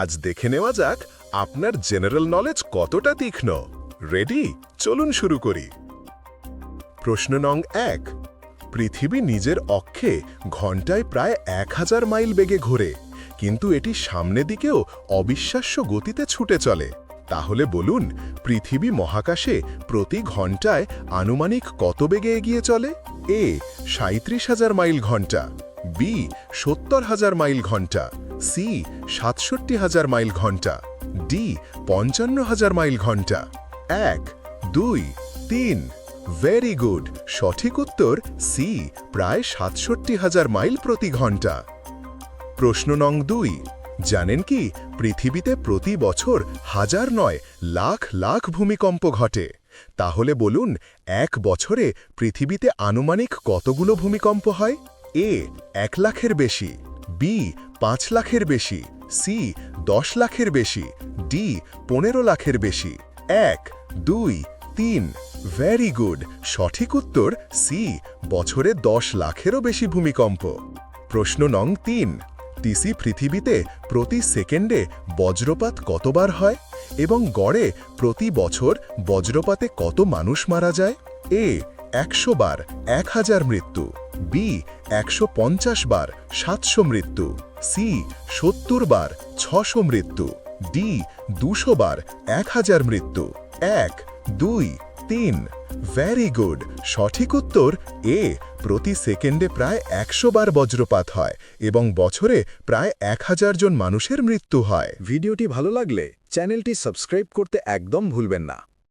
আজ দেখে নেওয়া যাক আপনার জেনারেল নলেজ কতটা তীক্ষ্ণ। রেডি? চলুন শুরু করি। প্রশ্ন নং 1। পৃথিবী নিজের অক্ষে ঘন্টায় প্রায় 1000 মাইল বেগে ঘোরে, কিন্তু এটি সামনে দিকেও অবিশ্বাস্য গতিতে ছুটে চলে। তাহলে বলুন, পৃথিবী মহাকাশে প্রতি ঘন্টায় আনুমানিক কত বেগে এগিয়ে চলে? এ 37,000 মাইল ঘন্টা, বি 70,000 মাইল ঘন্টা, সি 67,000 মাইল ঘন্টা, ডি 55,000 মাইল ঘন্টা। 1, 2, 3। ভেরি গুড, সঠিক উত্তর সি, প্রায় 67,000 মাইল প্রতি ঘন্টা। প্রশ্ন নং 2। জানেন কি পৃথিবীতে প্রতি বছর হাজার নয় লাখ লাখ ভূমিকম্প ঘটে? তাহলে বলুন, এক বছরে পৃথিবীতে আনুমানিক কতগুলো ভূমিকম্প হয়? এ 1 লাখের বেশি, বি 5 লাখের বেশি, সি 10 লাখের বেশি, ডি 15 লাখের বেশি। 1, 2, 3। ভেরি গুড, সঠিক উত্তর সি, বছরে 10 লাখেরও বেশি ভূমিকম্প। প্রশ্ন নং 3। টিসি পৃথিবীতে প্রতি সেকেন্ডে বজ্রপাত কতবার হয় এবং গড়ে প্রতি বছর বজ্রপাতে কত মানুষ মারা যায়? এ 100 বার 1000 মৃত্যু, বি 150 বার 700 মৃত্যু, সি 70 বার 600 মৃত্যু, ডি 200 বার 1000 মৃত্যু। 1, 2, 3। ভেরি গুড, সঠিক উত্তর এ, প্রতি সেকেন্ডে প্রায় 100 বার বজ্রপাত হয় এবং বছরে প্রায় 1000 জন মানুষের মৃত্যু হয়। ভিডিওটি ভালো লাগলে চ্যানেলটি সাবস্ক্রাইব করতে একদম ভুলবেন না।